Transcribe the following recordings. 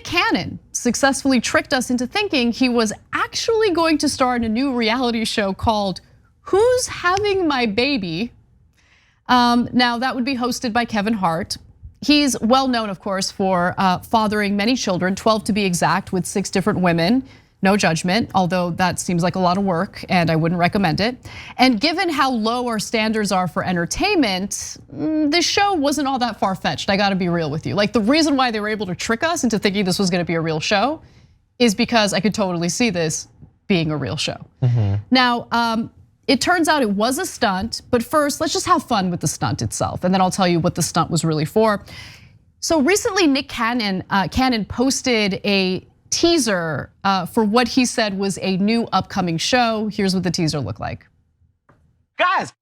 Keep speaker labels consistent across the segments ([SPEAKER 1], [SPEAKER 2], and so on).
[SPEAKER 1] Nick Cannon successfully tricked us into thinking he was actually going to star in a new reality show called Who's Having My Baby? Now that would be hosted by Kevin Hart. He's well known, of course, for fathering many children, 12 to be exact, with 6 different women. No judgment, although that seems like a lot of work and I wouldn't recommend it. And given how low our standards are for entertainment, this show wasn't all that far-fetched, I gotta be real with you. Like, the reason why they were able to trick us into thinking this was gonna be a real show is because I could totally see this being a real show. Now, it turns out it was a stunt, but first, let's just have fun with the stunt itself, and then I'll tell you what the stunt was really for. So recently, Nick Cannon posted a teaser for what he said was a new upcoming show. Here's what the teaser looked like.
[SPEAKER 2] Guys,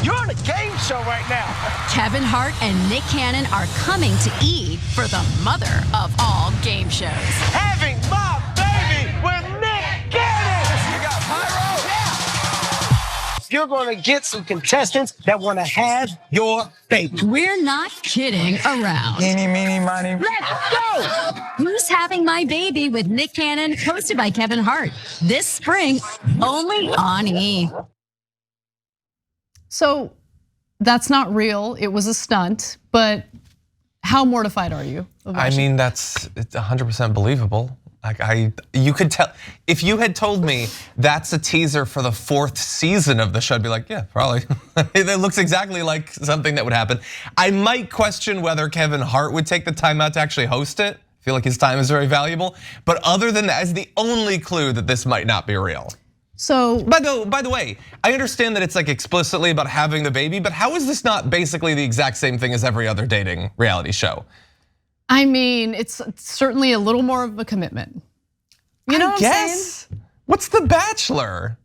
[SPEAKER 2] you're on a game show right now.
[SPEAKER 3] Kevin Hart and Nick Cannon are coming to E! for the mother of all game shows.
[SPEAKER 2] Having my baby with Nick Cannon. You got pyro? Yeah. You're gonna get some contestants that wanna have your baby.
[SPEAKER 3] We're not kidding around.
[SPEAKER 2] Eeny, meeny, miny. Let's go!
[SPEAKER 3] Who's Having My Baby with Nick Cannon, hosted by Kevin Hart. This spring, only on E!
[SPEAKER 1] So that's not real, it was a stunt, but how mortified are you?
[SPEAKER 4] I mean, it's 100% believable. Like you could tell, if you had told me that's a teaser for the 4th season of the show, I'd be like, yeah, probably. It looks exactly like something that would happen. I might question whether Kevin Hart would take the time out to actually host it. I feel like his time is very valuable. But other than that, is the only clue that this might not be real.
[SPEAKER 1] So,
[SPEAKER 4] by the way, I understand that it's like explicitly about having the baby, but how is this not basically the exact same thing as every other dating reality show?
[SPEAKER 1] I mean, it's certainly a little more of a commitment. You know what I'm saying?
[SPEAKER 4] What's The Bachelor?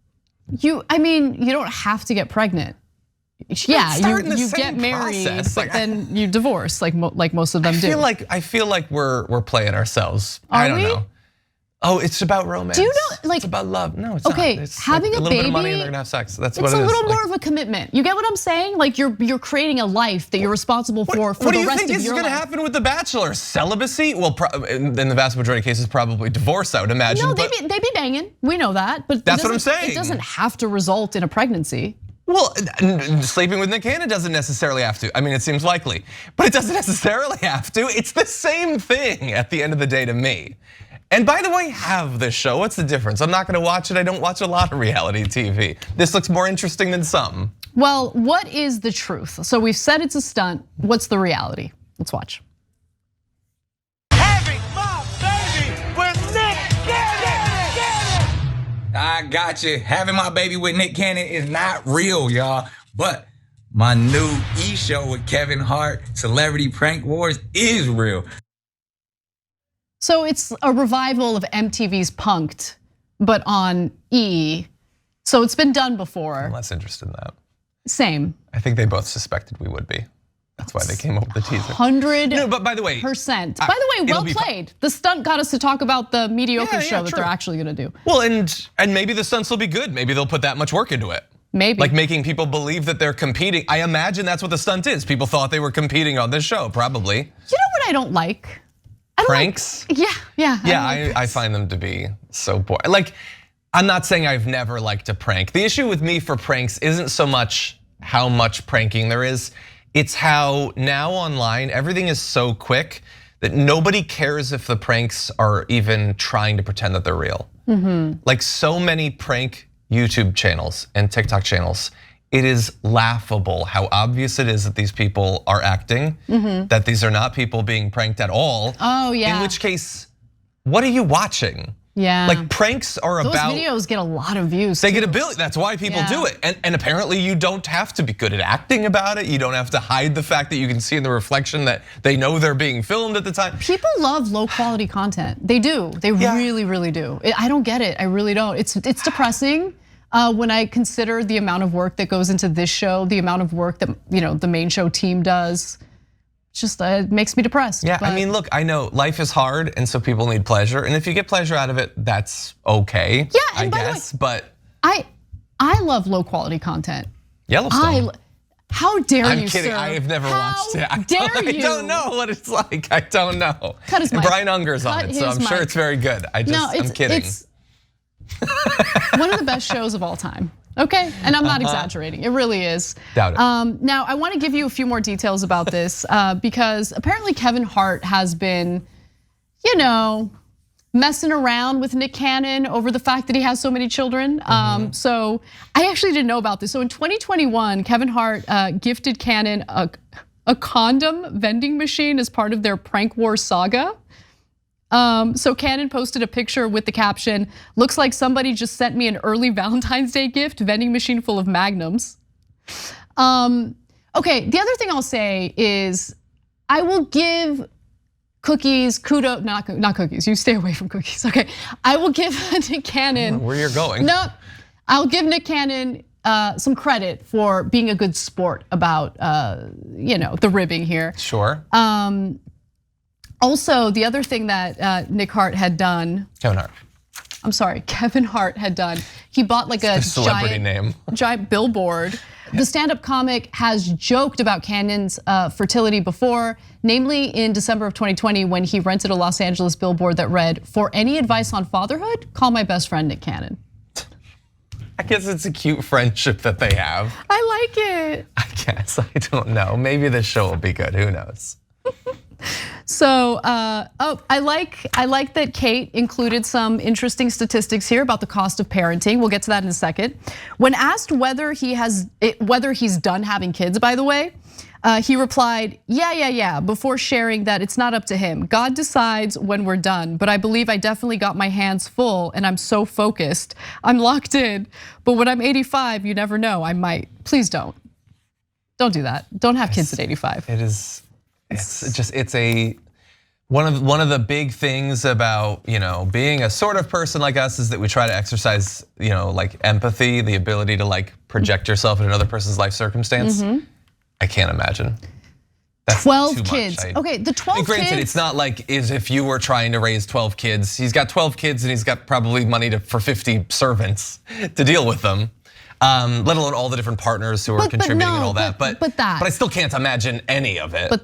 [SPEAKER 1] I mean, you don't have to get pregnant. Yeah, you get married,
[SPEAKER 4] process.
[SPEAKER 1] but then you divorce, like most of them do.
[SPEAKER 4] I feel like we're playing ourselves.
[SPEAKER 1] I
[SPEAKER 4] don't know. Oh, it's about romance.
[SPEAKER 1] Do you know, like,
[SPEAKER 4] it's about love? No, it's
[SPEAKER 1] okay,
[SPEAKER 4] not. It's
[SPEAKER 1] having
[SPEAKER 4] like
[SPEAKER 1] a
[SPEAKER 4] little
[SPEAKER 1] baby,
[SPEAKER 4] bit of money and they're gonna have sex. That's what it is.
[SPEAKER 1] It's a little more of a commitment. You get what I'm saying? Like you're creating a life that you're responsible for the rest of your life.
[SPEAKER 4] What do you think is gonna happen with The Bachelor? Celibacy? Well, in the vast majority of cases, probably divorce, I would imagine.
[SPEAKER 1] No, they be banging. We know that, but
[SPEAKER 4] that's what I'm saying.
[SPEAKER 1] It doesn't have to result in a pregnancy.
[SPEAKER 4] Well, sleeping with Nick Cannon doesn't necessarily have to. I mean, it seems likely, but it doesn't necessarily have to. It's the same thing at the end of the day to me. And by the way, have this show. What's the difference? I'm not gonna watch it. I don't watch a lot of reality TV. This looks more interesting than some.
[SPEAKER 1] Well, what is the truth? So we've said it's a stunt. What's the reality? Let's watch.
[SPEAKER 2] Having my baby with Nick Cannon.
[SPEAKER 5] I got you. Having my baby with Nick Cannon is not real, y'all. But my new E! show with Kevin Hart, Celebrity Prank Wars, is real.
[SPEAKER 1] So it's a revival of MTV's Punk'd, but on E! So it's been done before.
[SPEAKER 4] I'm less interested in that.
[SPEAKER 1] Same.
[SPEAKER 4] I think they both suspected we would be. That's why they came up with the teaser.
[SPEAKER 1] 100%.
[SPEAKER 4] No, but by the way.
[SPEAKER 1] By the way, well played. The stunt got us to talk about the mediocre show that they're actually gonna do.
[SPEAKER 4] Well, and maybe the stunts will be good. Maybe they'll put that much work into it.
[SPEAKER 1] Maybe.
[SPEAKER 4] Like making people believe that they're competing. I imagine that's what the stunt is. People thought they were competing on this show, probably.
[SPEAKER 1] You know what I don't like?
[SPEAKER 4] Pranks?
[SPEAKER 1] Yeah.
[SPEAKER 4] I find them to be so boring. Like, I'm not saying I've never liked a prank. The issue with me for pranks isn't so much how much pranking there is. It's how now online, everything is so quick that nobody cares if the pranks are even trying to pretend that they're real. Like so many prank YouTube channels and TikTok channels, it is laughable how obvious it is that these people are acting, that these are not people being pranked at all.
[SPEAKER 1] Oh yeah.
[SPEAKER 4] In which case, what are you watching?
[SPEAKER 1] Yeah.
[SPEAKER 4] Like pranks are about.
[SPEAKER 1] Those videos get a lot of views.
[SPEAKER 4] They get a billion, that's why people do it. And apparently you don't have to be good at acting about it. You don't have to hide the fact that you can see in the reflection that they know they're being filmed at the time.
[SPEAKER 1] People love low quality content. They do, they really, really do. I don't get it, I really don't. It's depressing. When I consider the amount of work that goes into this show, the amount of work that the main show team does, just it makes me depressed.
[SPEAKER 4] Yeah, I mean, look, I know life is hard, and so people need pleasure, and if you get pleasure out of it, that's okay.
[SPEAKER 1] Yeah,
[SPEAKER 4] I guess, but
[SPEAKER 1] I love low quality content.
[SPEAKER 4] Yellowstone.
[SPEAKER 1] How dare
[SPEAKER 4] I'm
[SPEAKER 1] you,
[SPEAKER 4] kidding.
[SPEAKER 1] sir?
[SPEAKER 4] I have never watched it.
[SPEAKER 1] How dare you?
[SPEAKER 4] I don't know what it's like. I don't know.
[SPEAKER 1] Cut his
[SPEAKER 4] and
[SPEAKER 1] mic.
[SPEAKER 4] Brian Unger's on
[SPEAKER 1] Cut
[SPEAKER 4] it, so I'm
[SPEAKER 1] his
[SPEAKER 4] sure
[SPEAKER 1] mic.
[SPEAKER 4] it's very good. I'm kidding.
[SPEAKER 1] It's one of the best shows of all time. Okay, and I'm not exaggerating. It really is.
[SPEAKER 4] Doubt it.
[SPEAKER 1] Now I want to give you a few more details about this because apparently Kevin Hart has been, messing around with Nick Cannon over the fact that he has so many children. So I actually didn't know about this. So in 2021, Kevin Hart gifted Cannon a condom vending machine as part of their prank war saga. So Cannon posted a picture with the caption, "Looks like somebody just sent me an early Valentine's Day gift, vending machine full of magnums." Okay, the other thing I'll say is I will give cookies, kudos, not cookies, you stay away from cookies, okay. I will give Nick Cannon.
[SPEAKER 4] Where you're going.
[SPEAKER 1] No, I'll give Nick Cannon some credit for being a good sport about the ribbing here.
[SPEAKER 4] Sure.
[SPEAKER 1] Also, the other thing that Kevin Hart had done, he bought like a giant billboard. The stand-up comic has joked about Cannon's fertility before, namely in December of 2020 when he rented a Los Angeles billboard that read, "For any advice on fatherhood, call my best friend Nick Cannon."
[SPEAKER 4] I guess it's a cute friendship that they have.
[SPEAKER 1] I like it.
[SPEAKER 4] I guess, I don't know. Maybe this show will be good, who knows?
[SPEAKER 1] So, I like that Kate included some interesting statistics here about the cost of parenting. We'll get to that in a second. When asked whether he's done having kids, by the way, he replied, yeah, before sharing that it's not up to him. God decides when we're done, but I believe I definitely got my hands full and I'm so focused. I'm locked in, but when I'm 85, you never know, I might. Please don't. Don't do that. Don't have kids at 85.
[SPEAKER 4] It's one of the big things about being a sort of person like us is that we try to exercise like empathy, the ability to like project yourself in another person's life circumstance. I can't imagine. That's
[SPEAKER 1] 12 kids. Okay, the 12 kids.
[SPEAKER 4] Granted, it's not like as if you were trying to raise 12 kids. He's got 12 kids and he's got probably money for 50 servants to deal with them. Let alone all the different partners who are contributing and all that. But I still can't imagine any of it.
[SPEAKER 1] But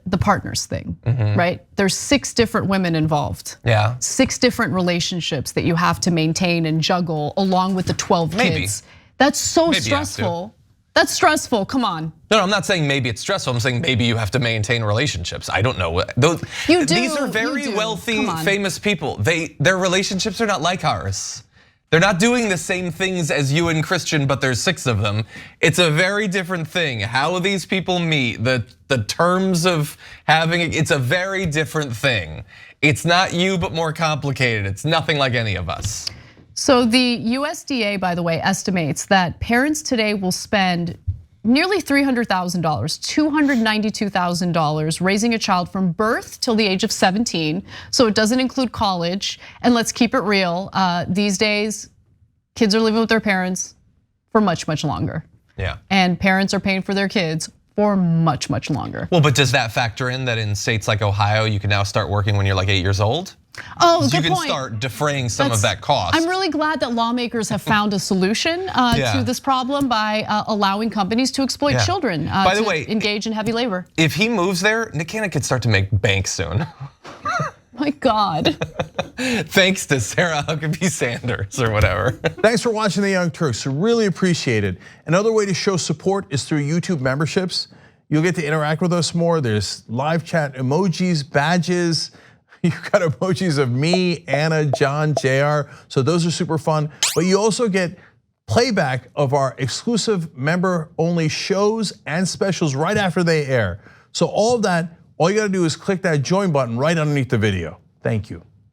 [SPEAKER 1] the partners thing, right? There's 6 different women involved.
[SPEAKER 4] Yeah.
[SPEAKER 1] 6 different relationships that you have to maintain and juggle along with the 12 kids. That's so stressful. That's stressful, come on.
[SPEAKER 4] No, I'm not saying maybe it's stressful. I'm saying maybe you have to maintain relationships. I don't know. These are very wealthy, famous people. Their relationships are not like ours. They're not doing the same things as you and Christian, but there's 6 of them. It's a very different thing. How these people meet, the terms of having it's a very different thing. It's not you, but more complicated. It's nothing like any of us.
[SPEAKER 1] So the USDA, by the way, estimates that parents today will spend nearly $300,000, $292,000 raising a child from birth till the age of 17. So it doesn't include college. And let's keep it real. These days, kids are living with their parents for much, much longer.
[SPEAKER 4] Yeah.
[SPEAKER 1] And parents are paying for their kids for much, much longer.
[SPEAKER 4] Well, but does that factor in that in states like Ohio, you can now start working when you're like 8 years old?
[SPEAKER 1] Oh, good
[SPEAKER 4] you can
[SPEAKER 1] point.
[SPEAKER 4] start defraying some of that cost.
[SPEAKER 1] I'm really glad that lawmakers have found a solution to this problem by allowing companies to exploit children
[SPEAKER 4] By the way,
[SPEAKER 1] engage in heavy labor.
[SPEAKER 4] If he moves there, Nick Cannon could start to make bank soon.
[SPEAKER 1] My God.
[SPEAKER 4] Thanks to Sarah Huckabee Sanders or whatever.
[SPEAKER 6] Thanks for watching The Young Turks, really appreciate it. Another way to show support is through YouTube memberships. You'll get to interact with us more. There's live chat emojis, badges. You've got emojis of me, Anna, John, JR. So those are super fun. But you also get playback of our exclusive member-only shows and specials right after they air. So all of that, all you gotta do is click that join button right underneath the video. Thank you.